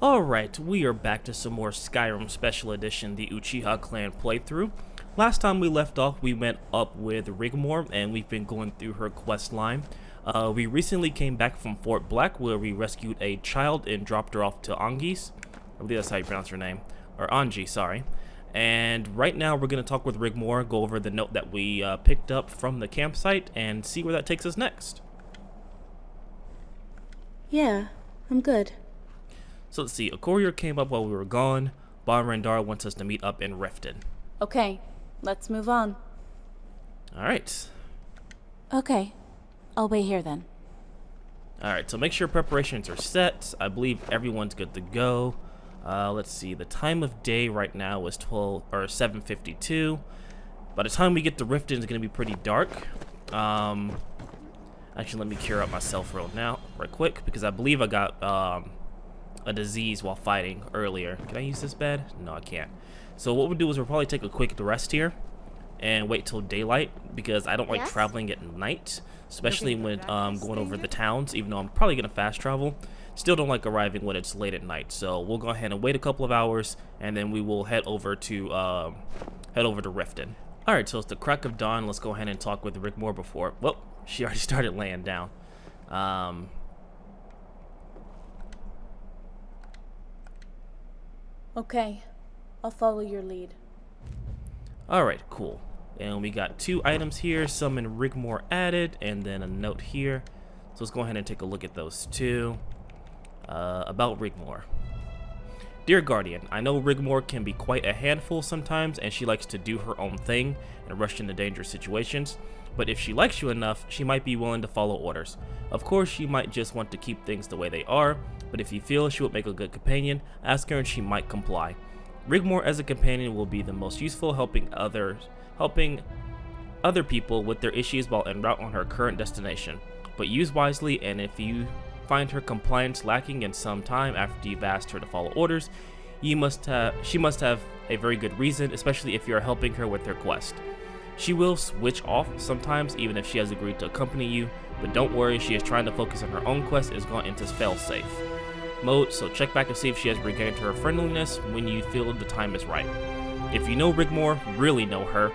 Alright, we are back to some more Skyrim Special Edition, the Uchiha clan playthrough. Last time we left off, we went up with Rigmor, and we've been going through her quest line. We recently came back from Fort Black, where we rescued a child and dropped her off to Angis. I believe that's how you pronounce her name. Or Anji, sorry. And right now, we're going to talk with Rigmor, go over the note that we picked up from the campsite, and see where that takes us next. Yeah, I'm good. So let's see, a courier came up while we were gone. Barrendar wants us to meet up in Riften. Okay, let's move on. Alright. Okay, I'll wait here then. Alright, so make sure preparations are set. I believe everyone's good to go. Let's see, the time of day right now is 7:52. By the time we get to Riften, it's going to be pretty dark. Actually, let me cure up myself right quick, because I believe I got a disease while fighting earlier. Can I use this bed? No, I can't. So what we'll do is we'll probably take a quick rest here and wait till daylight, because I don't like traveling at night, especially when going over the towns, even though I'm probably gonna fast travel. Still don't like arriving when it's late at night. So we'll go ahead and wait a couple of hours, and then we will head over to Riften. Alright, so it's the crack of dawn. Let's go ahead and talk with Rigmor before, well, she already started laying down. Okay, I'll follow your lead. Alright, cool. And we got 2 items here, summon Rigmor added, and then a note here. So let's go ahead and take a look at those 2. About Rigmor. Dear Guardian, I know Rigmor can be quite a handful sometimes, and she likes to do her own thing and rush into dangerous situations. But if she likes you enough, she might be willing to follow orders. Of course, she might just want to keep things the way they are, but if you feel she would make a good companion, ask her and she might comply. Rigmor as a companion will be the most useful, helping other people with their issues while en route on her current destination. But use wisely, and if you find her compliance lacking in some time after you've asked her to follow orders, she must have a very good reason, especially if you are helping her with her quest. She will switch off sometimes, even if she has agreed to accompany you, but don't worry, she is trying to focus on her own quest and is going into fail-safe mode, so check back to see if she has regained her friendliness when you feel the time is right. If you know Rigmor, really know her,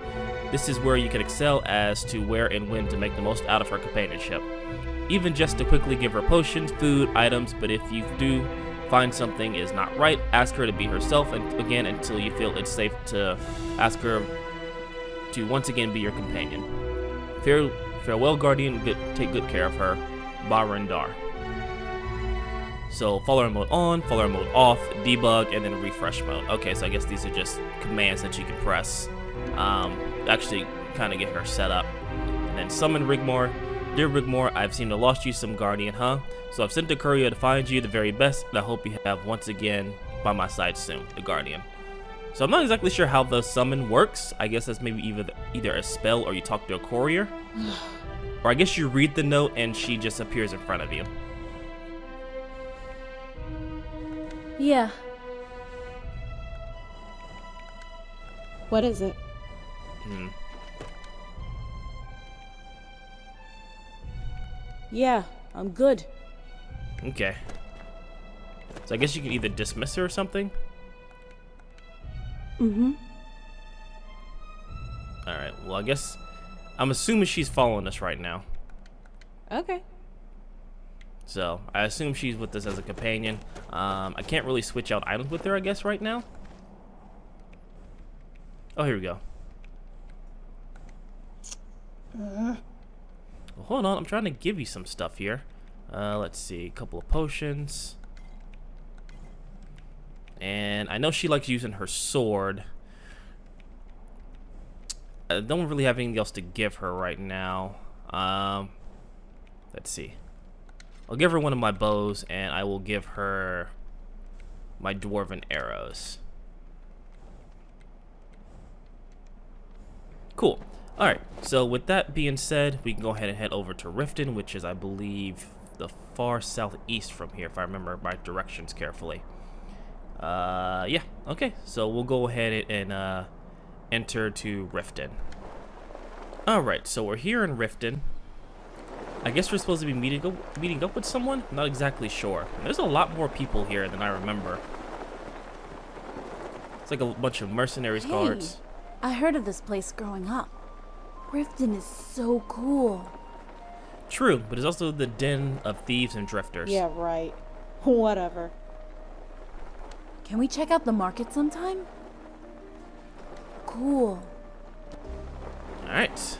this is where you can excel as to where and when to make the most out of her companionship. Even just to quickly give her potions, food, items, but if you do find something is not right, ask her to be herself, and again until you feel it's safe to ask her to once again be your companion. Farewell, Guardian. Take good care of her. Barrendar. So follower mode on, follower mode off, debug, and then refresh mode. Okay, so I guess these are just commands that you can press. Actually, kind of get her set up. And then summon Rigmor. Dear Rigmor, I've seemed to lost you some Guardian, huh? So I've sent a courier to find you the very best, and I hope you have once again by my side soon, the Guardian. So I'm not exactly sure how the summon works. I guess that's maybe either a spell or you talk to a courier. Or I guess you read the note and she just appears in front of you. Yeah. What is it? Yeah, I'm good. Okay. So I guess you can either dismiss her or something? Alright, well I guess I'm assuming she's following us right now. Okay. So I assume she's with us as a companion. I can't really switch out items with her, I guess, right now. Oh, here we go. Well, hold on, I'm trying to give you some stuff here. Let's see, a couple of potions. And I know she likes using her sword. I don't really have anything else to give her right now. Let's see. I'll give her one of my bows, and I will give her my dwarven arrows. Cool. Alright, so with that being said, we can go ahead and head over to Riften, which is, I believe, the far southeast from here, if I remember my directions carefully. Yeah, okay, so we'll go ahead and enter to Riften. Alright, so we're here in Riften. I guess we're supposed to be meeting up with someone? Not exactly sure. There's a lot more people here than I remember. It's like a bunch of mercenaries guards. I heard of this place growing up. Riften is so cool. True, but it's also the den of thieves and drifters. Yeah, right. Whatever. Can we check out the market sometime? Cool. Alright.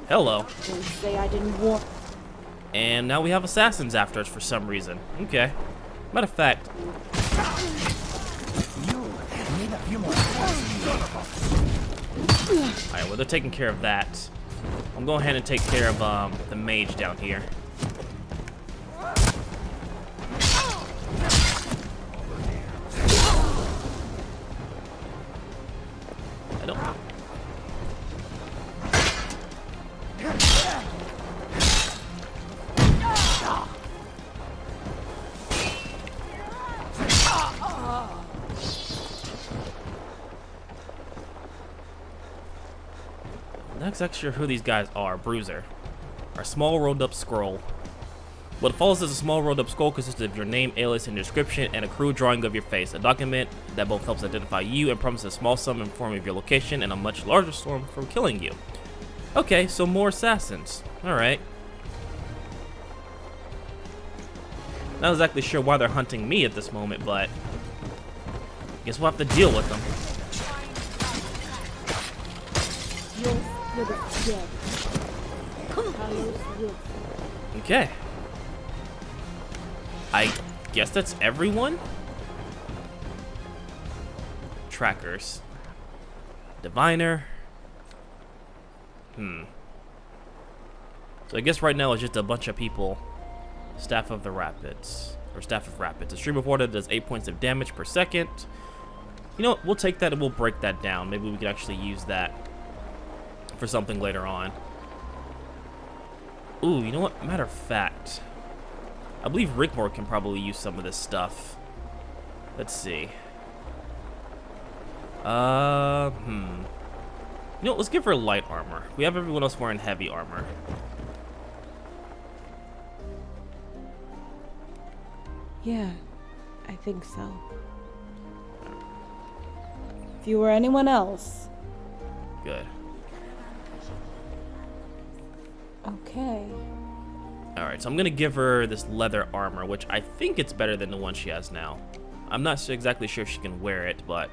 Hello. Don't say I didn't warn. And now we have assassins after us for some reason. Okay. Matter of fact. Alright, well they're taking care of that. I'm going ahead and take care of the mage down here. I don't. Not exactly sure who these guys are. Bruiser. Our small rolled up scroll. What follows is a small rolled up scroll consists of your name, alias, and description, and a crude drawing of your face. A document that both helps identify you and promises a small sum in form of your location and a much larger sum from killing you. Okay, so more assassins. Alright. Not exactly sure why they're hunting me at this moment, but guess we'll have to deal with them. Okay. I guess that's everyone? Trackers. Diviner. So I guess right now it's just a bunch of people. Staff of the Rapids. Or Staff of Rapids. A stream of water does 8 points of damage per second. You know what? We'll take that and we'll break that down. Maybe we could actually use that for something later on. Ooh, you know what? Matter of fact, I believe Rigmor can probably use some of this stuff. Let's see. You know, let's give her light armor. We have everyone else wearing heavy armor. Yeah, I think so. If you were anyone else. Good. Okay. Alright, so I'm gonna give her this leather armor, which I think it's better than the one she has now. I'm not exactly sure if she can wear it, but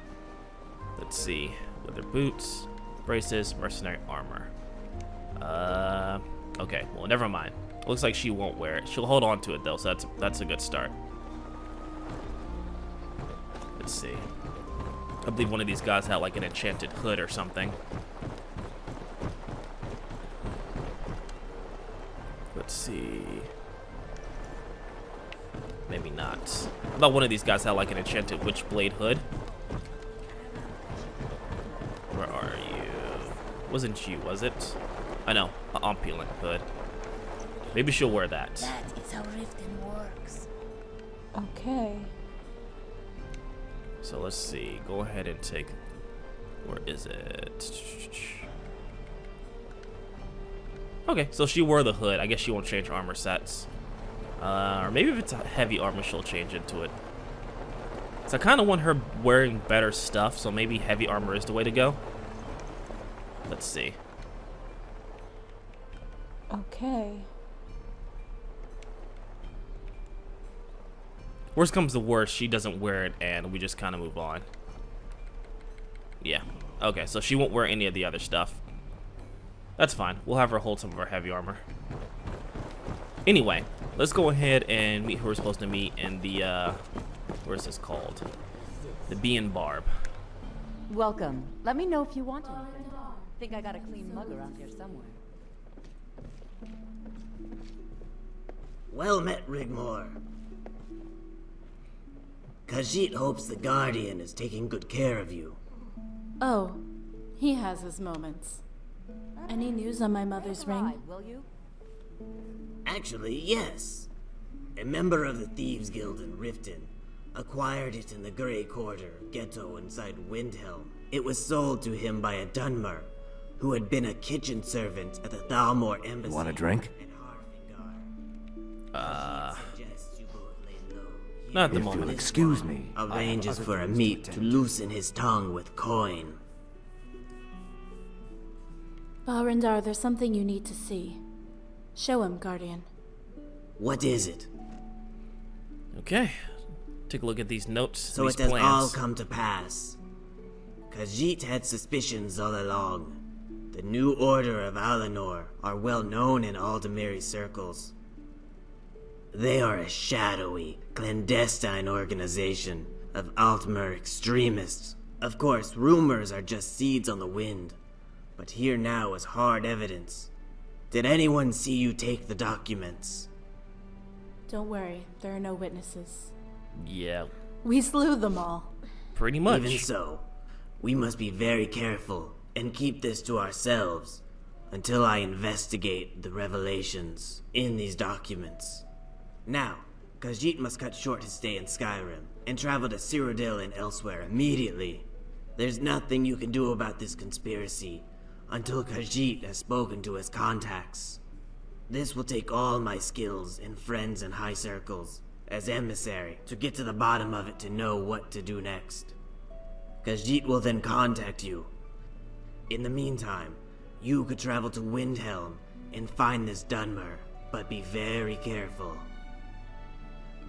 let's see. Leather boots, braces, mercenary armor. Okay, well, never mind. It looks like she won't wear it. She'll hold on to it though, so that's a good start. Let's see. I believe one of these guys had like an enchanted hood or something. Let's see. Maybe not. I thought one of these guys had like an enchanted witchblade hood. Where are you? Wasn't you, was it? I know, an opulent hood. Maybe she'll wear that. That is how Riften works. Okay. So let's see. Go ahead and take. Where is it? Okay, so she wore the hood. I guess she won't change armor sets. Or maybe if it's a heavy armor, she'll change into it. So I kind of want her wearing better stuff, so maybe heavy armor is the way to go. Let's see. Okay. Worst comes to worst, she doesn't wear it, and we just kind of move on. Yeah. Okay, so she won't wear any of the other stuff. That's fine. We'll have her hold some of our heavy armor. Anyway, let's go ahead and meet who we're supposed to meet in the, where is this called? The Bee and Barb. Welcome. Let me know if you want anything. Think I got a clean mug around here somewhere. Well met, Rigmor. Khajiit hopes the Guardian is taking good care of you. Oh, he has his moments. Any news on my mother's ring? Will you? Actually, yes. A member of the Thieves Guild in Riften acquired it in the Grey Quarter ghetto inside Windhelm. It was sold to him by a Dunmer, who had been a kitchen servant at the Thalmor embassy. Want a drink? Not at the If moment. you'll excuse me. Arranges for a meat to loosen his tongue with coin. Balrindar, there's something you need to see. Show him, Guardian. What is it? Okay. Take a look at these notes, So these it has plans. all come to pass. Khajiit had suspicions all along. The new order of Alinor are well known in Aldemiri circles. They are a shadowy, clandestine organization of Altmer extremists. Of course, rumors are just seeds on the wind, but here now is hard evidence. Did anyone see you take the documents? Don't worry, there are no witnesses. Yeah, We slew them all. pretty much. Even so, we must be very careful and keep this to ourselves until I investigate the revelations in these documents. Now, Khajiit must cut short his stay in Skyrim and travel to Cyrodiil and elsewhere immediately. There's nothing you can do about this conspiracy until Khajiit has spoken to his contacts. This will take all my skills and friends in high circles as emissary to get to the bottom of it to know what to do next. Khajiit will then contact you. In the meantime, you could travel to Windhelm and find this Dunmer, but be very careful.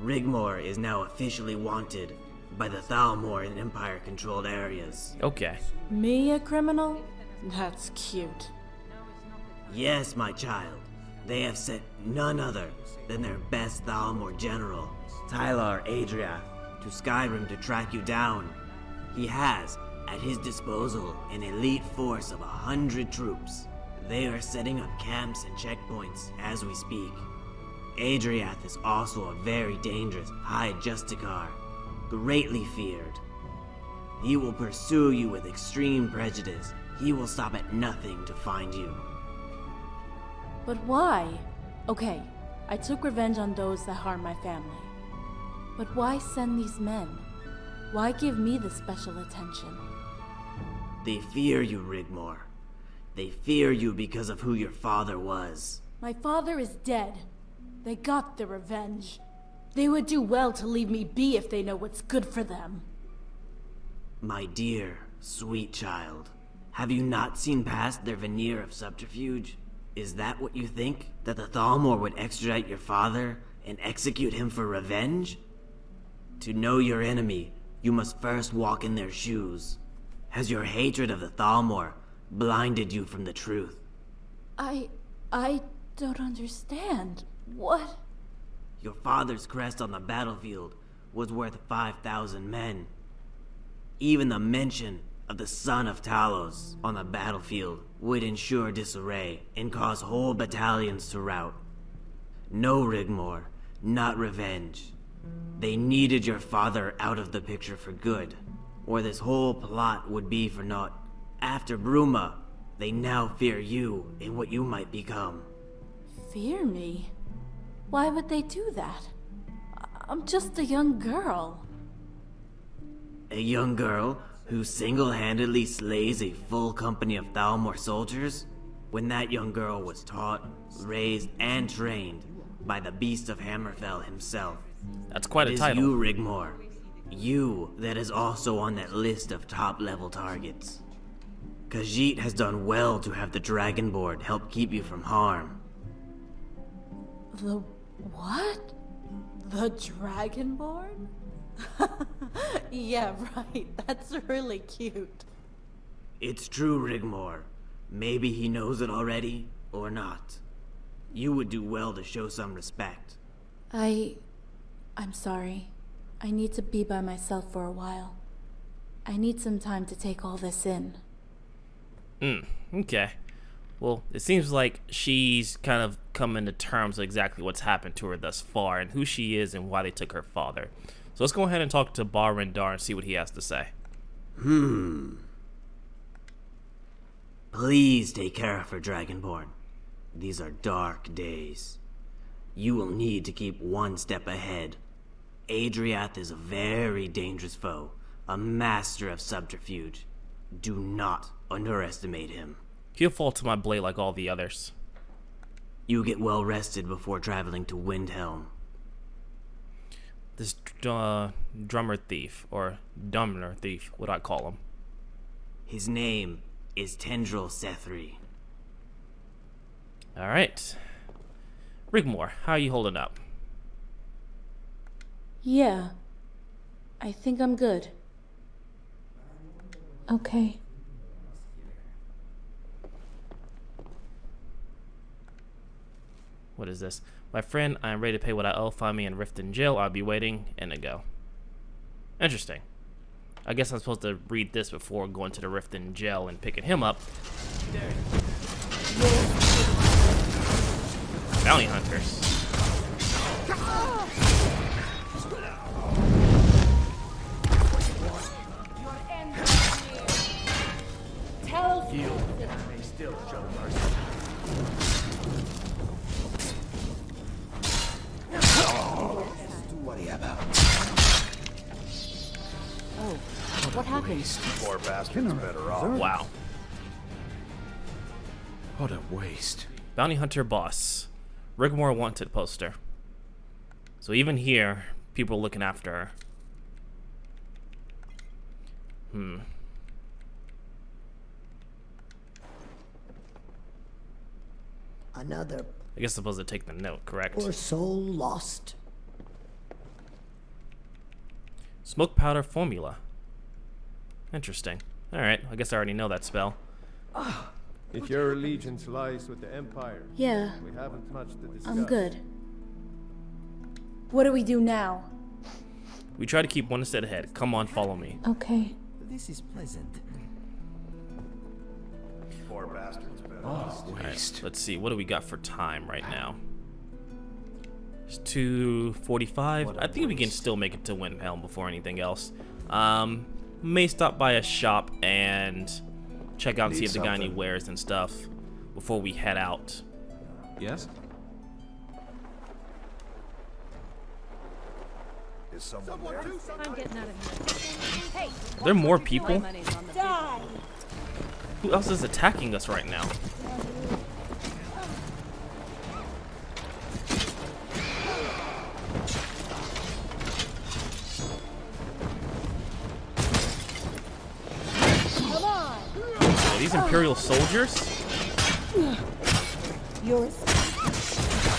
Rigmor is now officially wanted by the Thalmor in Empire-controlled areas. Okay. Me a criminal? That's cute. Yes, my child. They have sent none other than their best Thalmor general, Tylar Adriath, to Skyrim to track you down. He has, at his disposal, an elite force of 100 troops. They are setting up camps and checkpoints as we speak. Adriath is also a very dangerous High Justicar, greatly feared. He will pursue you with extreme prejudice. He will stop at nothing to find you. But why? Okay, I took revenge on those that harmed my family. But why send these men? Why give me the special attention? They fear you, Rigmor. They fear you because of who your father was. My father is dead. They got their revenge. They would do well to leave me be if they know what's good for them. My dear, sweet child, have you not seen past their veneer of subterfuge? Is that what you think? That the Thalmor would extradite your father and execute him for revenge? To know your enemy, you must first walk in their shoes. Has your hatred of the Thalmor blinded you from the truth? I don't understand. What? Your father's crest on the battlefield was worth 5,000 men. Even the mention of the son of Talos on the battlefield would ensure disarray and cause whole battalions to rout. No, Rigmor, not revenge. They needed your father out of the picture for good, or this whole plot would be for naught. After Bruma, they now fear you and what you might become. Fear me? Why would they do that? I'm just a young girl. A young girl who single-handedly slays a full company of Thalmor soldiers? When that young girl was taught, raised, and trained by the Beast of Hammerfell himself. That's quite It a is title. you, Rigmor. You that is also on that list of top-level targets. Khajiit has done well to have the Dragonborn help keep you from harm. The what? The Dragonborn? Yeah, right. That's really cute. It's true, Rigmor. Maybe he knows it already, or not. You would do well to show some respect. I'm sorry. I need to be by myself for a while. I need some time to take all this in. Okay. Well, it seems like she's kind of coming to terms with exactly what's happened to her thus far and who she is and why they took her father. So let's go ahead and talk to Balrindar and see what he has to say. Please take care of her, Dragonborn. These are dark days. You will need to keep one step ahead. Adriath is a very dangerous foe, a master of subterfuge. Do not underestimate him. He'll fall to my blade like all the others. You get well rested before traveling to Windhelm. This drummer thief, or dumber thief, what I call him. His name is Tendril Sethri. Alright. Rigmor, how are you holding up? Yeah. I think I'm good. Okay. What is this? My friend, I am ready to pay what I owe. Find me in Riften Jail. I'll be waiting. Indigo. Interesting. I guess I'm supposed to read this before going to the Riften Jail and picking him up. Bounty hunters. What happened? Poor bastard's better off. Wow. What a waste. Bounty hunter boss. Rigmor wanted poster. So even here, people are looking after her. Another I guess I'm supposed to take the note, correct? poor soul lost. Smoke powder formula. Interesting. Alright, I guess I already know that spell. If your allegiance lies with the Empire, Yeah, we haven't much to discuss. I'm good. What do we do now? We try to keep one step ahead. Come on, follow me. Okay. This is pleasant. Poor bastard's better off. Alright, let's see. What do we got for time right now? It's 2:45. I think we can still make it to Windhelm before anything else. May stop by a shop and check out and see if they got any wares and stuff before we head out. Yes? Is someone there? I'm getting out of here. Hey, Are there more people? money's on the Who else is attacking us right now? Are these Imperial soldiers? Yours.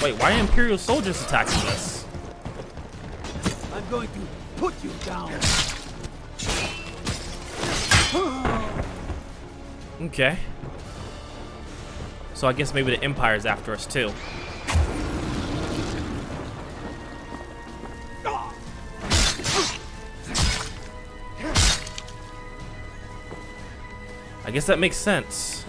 Wait, why are Imperial soldiers attacking us? I'm going to put you down. Okay. So I guess maybe the Empire's after us too. I guess that makes sense.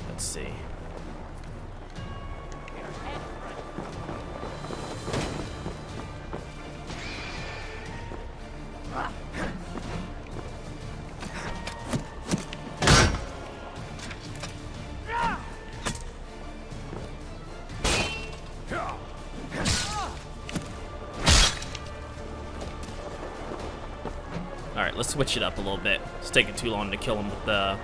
Let's see. Alright, let's switch it up a little bit. It's taking too long to kill him with the...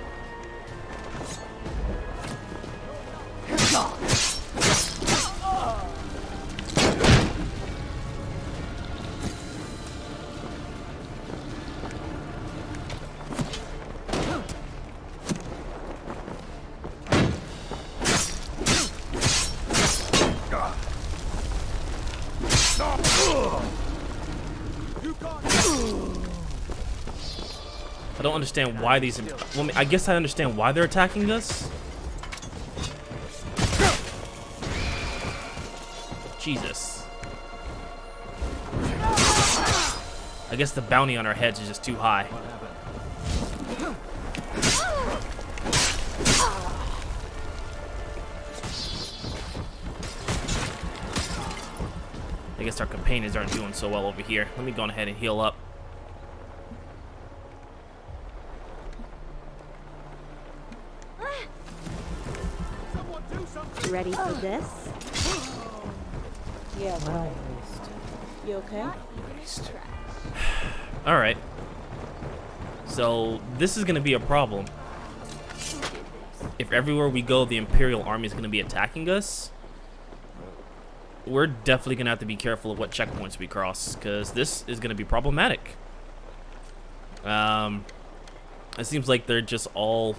I don't understand why these... Well, I guess I understand why they're attacking us. Jesus. I guess the bounty on our heads is just too high. I guess our companions aren't doing so well over here. Let me go ahead and heal up. Ready for this? Yeah. What a waste. You okay? Waste. Alright. So, this is gonna be a problem. If everywhere we go, the Imperial Army is gonna be attacking us, we're definitely gonna have to be careful of what checkpoints we cross, because this is gonna be problematic. It seems like they're just all...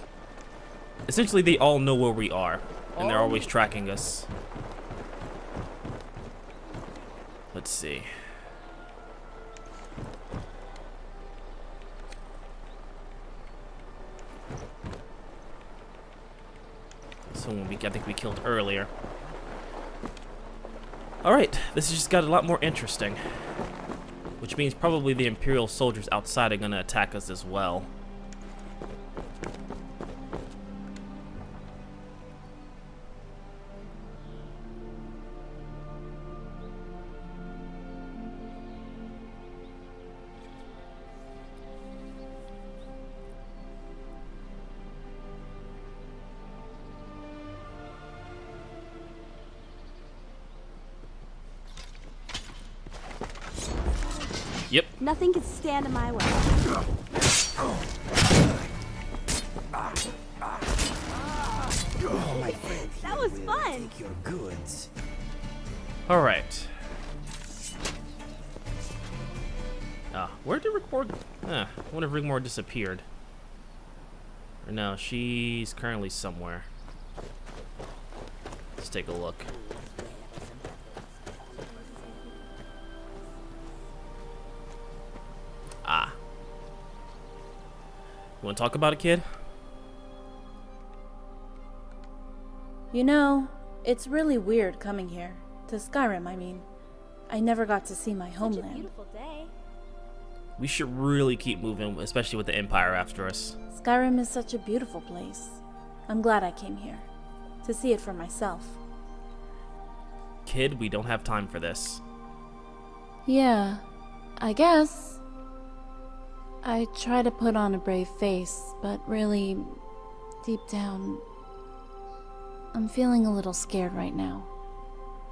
Essentially, they all know where we are, and they're always tracking us. Let's see. Someone I think we killed earlier. Alright, this has just got a lot more interesting. Which means probably the Imperial soldiers outside are gonna attack us as well. Yep. Nothing can stand in my way. Oh, my friend. That was fun. Take your goods. All right. Where did Rigmor? I wonder if Rigmor disappeared. Or no, she's currently somewhere. Let's take a look. You want to talk about it, kid? You know, it's really weird coming here. To Skyrim, I mean. I never got to see my Such a homeland. beautiful day. We should really keep moving, especially with the Empire after us. Skyrim is such a beautiful place. I'm glad I came here. To see it for myself. Kid, we don't have time for this. Yeah, I guess. I try to put on a brave face, but really, deep down, I'm feeling a little scared right now.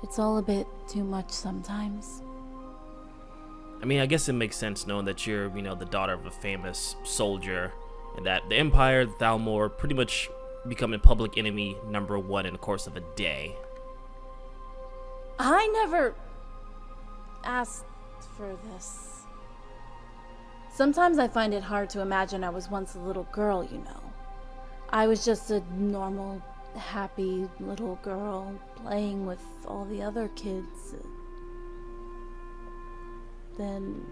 It's all a bit too much sometimes. I mean, I guess it makes sense knowing that you're, the daughter of a famous soldier, and that the Empire, Thalmor, pretty much becoming public enemy #1 in the course of a day. I never asked for this. Sometimes I find it hard to imagine I was once a little girl, you know. I was just a normal, happy little girl playing with all the other kids. Then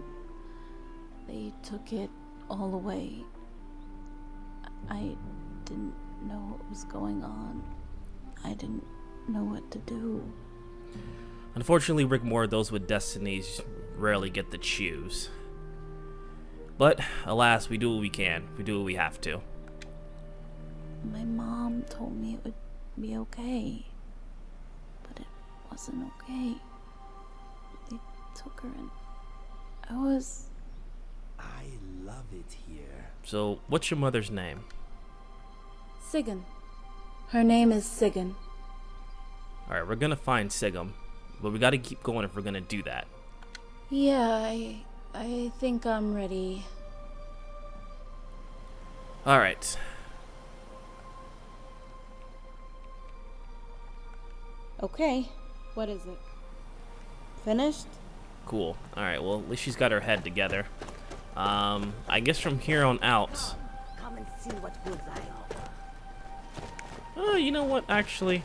they took it all away. I didn't know what was going on. I didn't know what to do. Unfortunately, Rigmor, those with destinies rarely get to choose. But, alas, we do what we can. We do what we have to. My mom told me it would be okay. But it wasn't okay. They took her and I love it here. So, what's your mother's name? Sigyn. Her name is Sigyn. Alright, we're gonna find Sigyn. But we gotta keep going if we're gonna do that. Yeah, I think I'm ready. Alright. Okay, what is it? Finished? Cool. Alright, well, at least she's got her head together. I guess from here on out... Come and see what goods I offer. Oh, you know what, actually?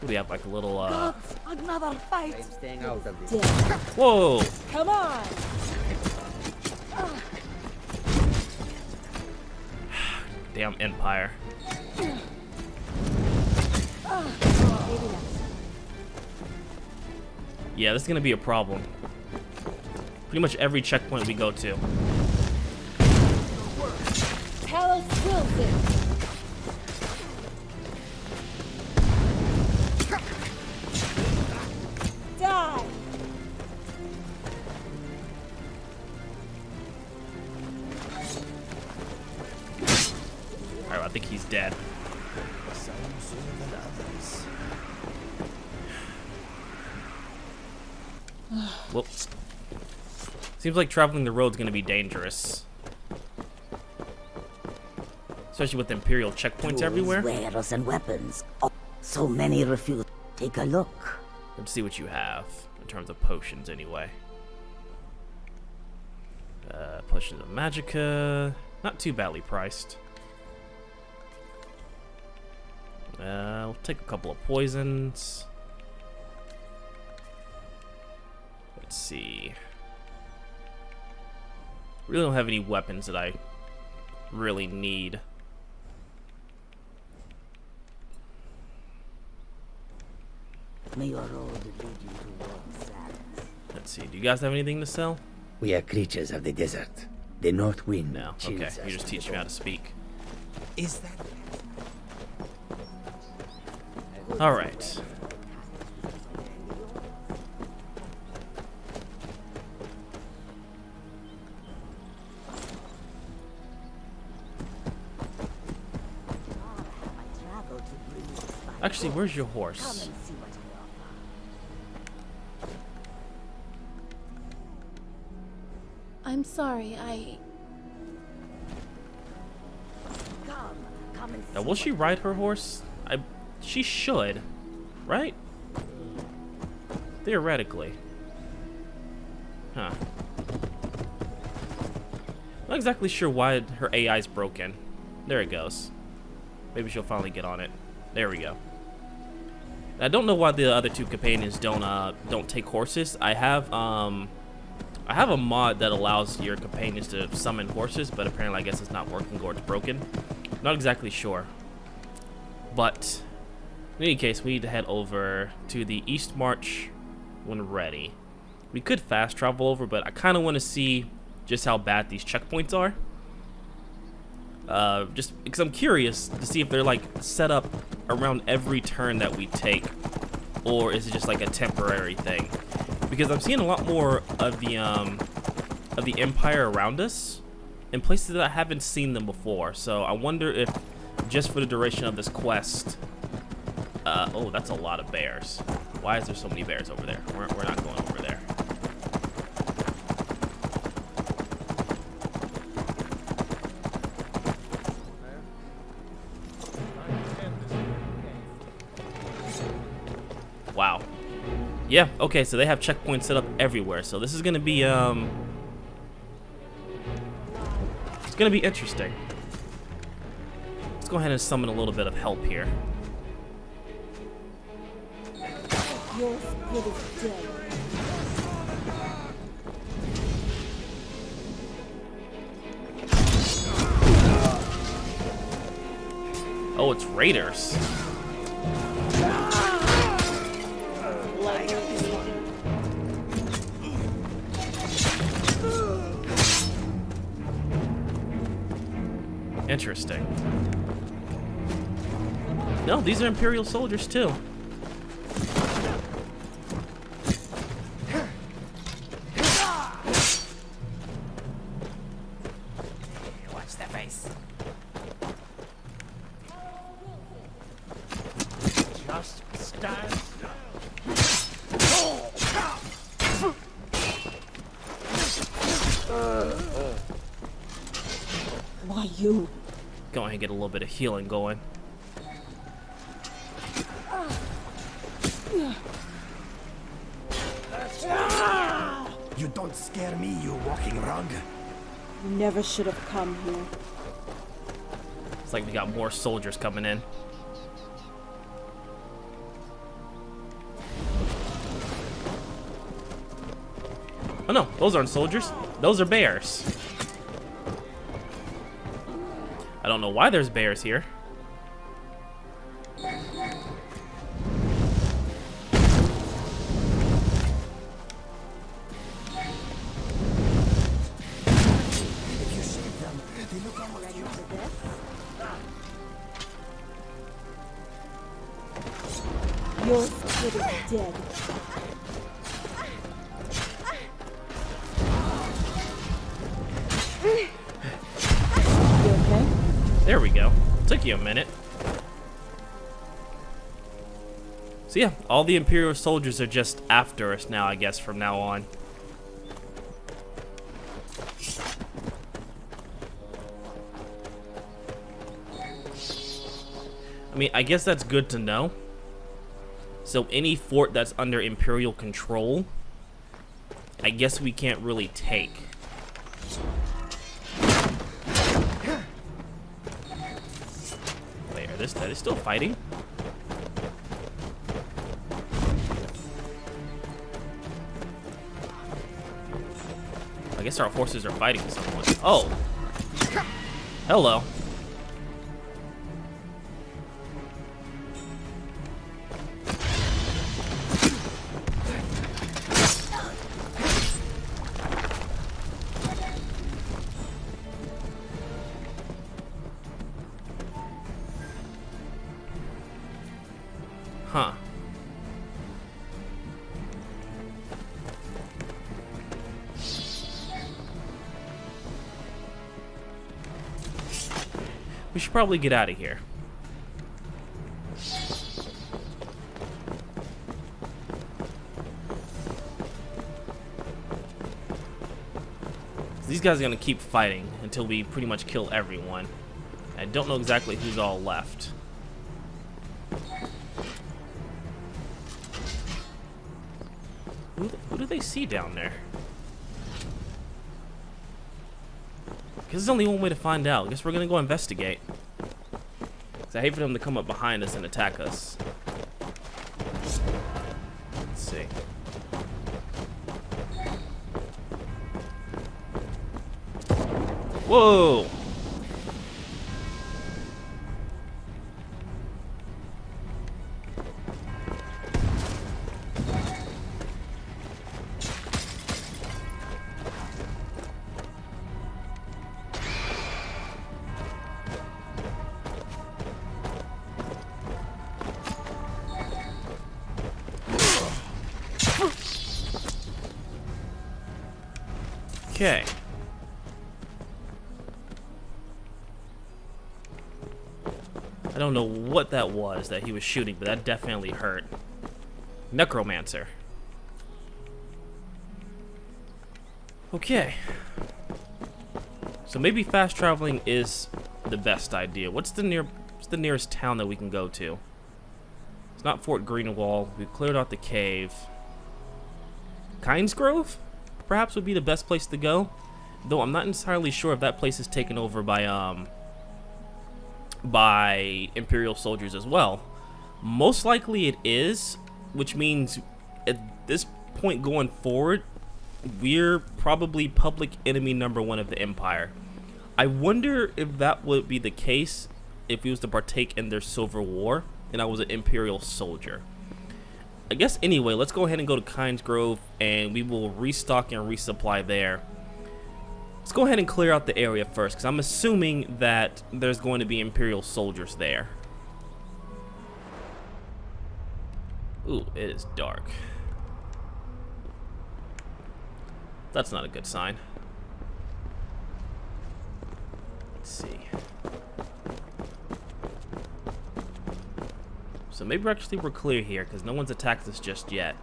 We have like a little, Gods, another fight. I'm staying out of this. Dead. Whoa! Come on! Damn Empire. Yeah, this is gonna be a problem. Pretty much every checkpoint we go to. Talos Wilson! Die! Alright, I think he's dead. Some sooner than others. Whoops. Seems like traveling the road's gonna be dangerous. Especially with Imperial checkpoints everywhere. Wares and weapons. Oh, so many refuse. Take a look. Let's see what you have in terms of potions, anyway. Potions of Magicka, not too badly priced. We'll take a couple of poisons. Let's see. Really don't have any weapons that I really need. May your road lead you to warm sands. Let's see. Do you guys have anything to sell? We are creatures of the desert. The north wind. No. chills Okay. us You just to teach the me how to bone. speak. Is that? All right. Travel to bring you spice. Actually, where's your Come horse? and see what I offer. I'm sorry, Come and Now, see will she ride her horse? She should, right? Theoretically. Huh. Not exactly sure why her AI is broken. There it goes. Maybe she'll finally get on it. There we go. I don't know why the other two companions don't take horses. I have a mod that allows your companions to summon horses, but apparently I guess it's not working or it's broken. Not exactly sure. But in any case, we need to head over to the East March when ready. We could fast travel over, but I kind of want to see just how bad these checkpoints are. Just because I'm curious to see if they're like set up around every turn that we take, or is it just like a temporary thing? Because I'm seeing a lot more of the Empire around us in places that I haven't seen them before. So I wonder if just for the duration of this quest. Oh, that's a lot of bears. Why is there so many bears over there? We're not going over there. Wow. Yeah, okay, so they have checkpoints set up everywhere. So this is gonna be it's gonna be interesting. Let's go ahead and summon a little bit of help here. Your spirit is dead. Oh, it's raiders. Interesting. No, these are Imperial soldiers too. Watch that face. Just stand. Why you? Go ahead and get a little bit of healing going. You don't scare me, you walking rug. You never should have come here. It's like we got more soldiers coming in. Oh no, those aren't soldiers. Those are bears. I don't know why there's bears here. If you save them, they look almost human. Your spirit is dead. You okay? There we go. Took you a minute. So yeah, all the Imperial soldiers are just after us now, I guess, from now on. I mean, I guess that's good to know. So any fort that's under Imperial control, I guess we can't really take. Wait, are they still fighting? I guess our horses are fighting someone. Oh. Hello. Huh. We should probably get out of here. These guys are gonna keep fighting until we pretty much kill everyone. I don't know exactly who's all left. Who do they see down there? Because there's only one way to find out. I guess we're gonna go investigate. Because I hate for them to come up behind us and attack us. Let's see. Whoa! Okay. I don't know what that was that he was shooting, but that definitely hurt. Necromancer. Okay. So maybe fast traveling is the best idea. What's the nearest town that we can go to? It's not Fort Greenwall. We cleared out the cave. Kinesgrove? Perhaps would be the best place to go, though I'm not entirely sure if that place is taken over by Imperial soldiers as well. Most likely it is, which means at this point going forward, we're probably public enemy #1 of the Empire. I wonder if that would be the case if we was to partake in their Civil War and I was an Imperial soldier. I guess anyway, let's go ahead and go to Kinesgrove and we will restock and resupply there. Let's go ahead and clear out the area first, because I'm assuming that there's going to be Imperial soldiers there. Ooh, it is dark. That's not a good sign. Let's see. So maybe actually we're clear here, because no one's attacked us just yet.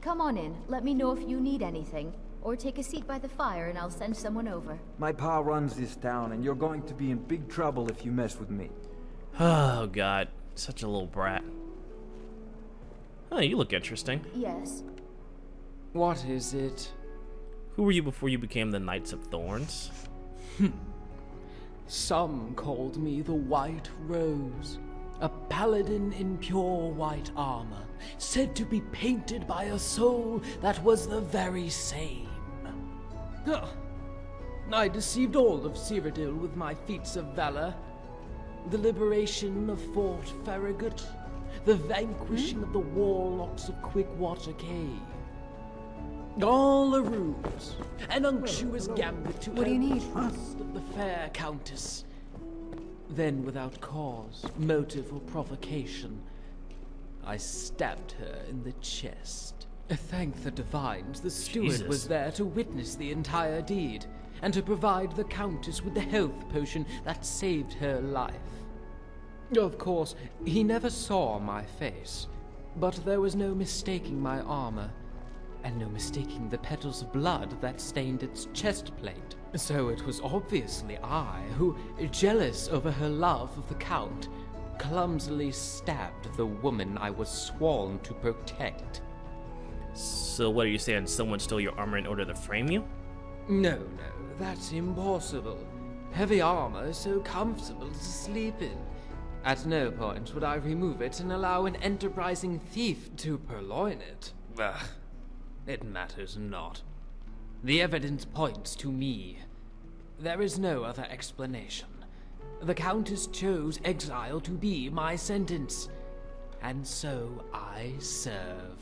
Come on in. Let me know if you need anything. Or take a seat by the fire and I'll send someone over. My pa runs this town, and you're going to be in big trouble if you mess with me. Oh god, such a little brat. Oh, you look interesting. Yes. What is it? Who were you before you became the Knights of Thorns? Some called me the White Rose, a paladin in pure white armor, said to be painted by a soul that was the very same. I deceived all of Cyrodiil with my feats of valor. The liberation of Fort Farragut, the vanquishing of the warlocks of Quickwater Cave. All a ruse, an unctuous gambit to What do you need? trust of the fair countess. Then, without cause, motive, or provocation, I stabbed her in the chest Thank the divines, the steward Jesus. was there to witness the entire deed, and to provide the Countess with the health potion that saved her life. Of course, he never saw my face, but there was no mistaking my armor, and no mistaking the petals of blood that stained its chest plate. So it was obviously I who, jealous over her love of the Count, clumsily stabbed the woman I was sworn to protect. So what are you saying? Someone stole your armor in order to frame you? No, that's impossible. Heavy armor is so comfortable to sleep in. At no point would I remove it and allow an enterprising thief to purloin it. Ugh, it matters not. The evidence points to me. There is no other explanation. The Countess chose exile to be my sentence, and so I serve.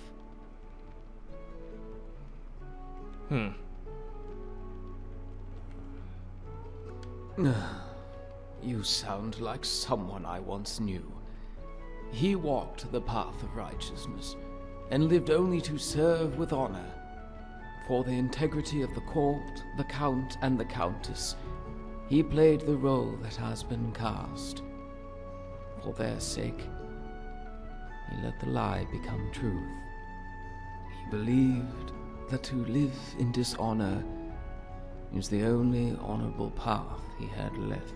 You sound like someone I once knew. He walked the path of righteousness, and lived only to serve with honor. For the integrity of the court, the Count, and the Countess, he played the role that has been cast. For their sake, he let the lie become truth. He believed that to live in dishonor is the only honorable path he had left.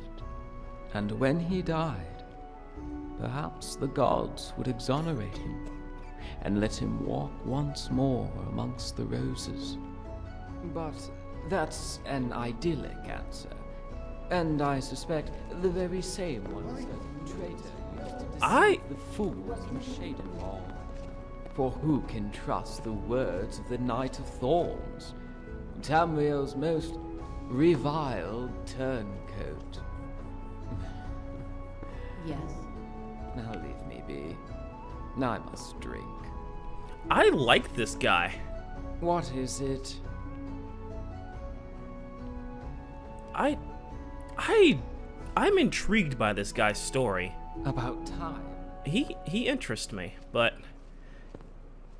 And when he died, perhaps the gods would exonerate him and let him walk once more amongst the roses. But that's an idyllic answer, and I suspect the very same ones that the traitor used to deceive the fools in Shaden Hall. For who can trust the words of the Knight of Thorns, Tamriel's most reviled turncoat? Yes. Now leave me be. I must drink. I like this guy. What is it? I'm intrigued by this guy's story. About time. He interests me, but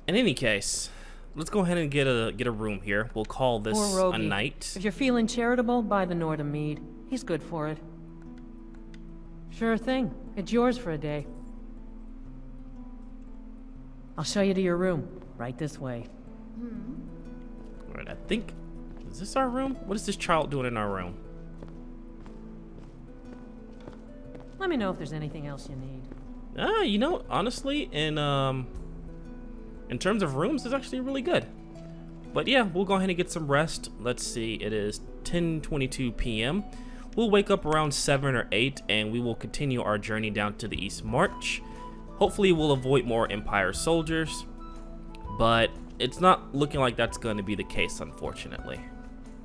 in any case, let's go ahead and get a room here. We'll call this Poor a Rogie. night. If you're feeling charitable, buy the Nordham mead. He's good for it. Sure thing. It's yours for a day. I'll show you to your room. Right this way. Alright, I think, is this our room? What is this child doing in our room? Let me know if there's anything else you need. You know, honestly, in terms of rooms, it's actually really good. But yeah, we'll go ahead and get some rest. Let's see, it is 10:22 p.m. We'll wake up around 7 or 8, and we will continue our journey down to the East March. Hopefully, we'll avoid more Empire soldiers, but it's not looking like that's going to be the case, unfortunately.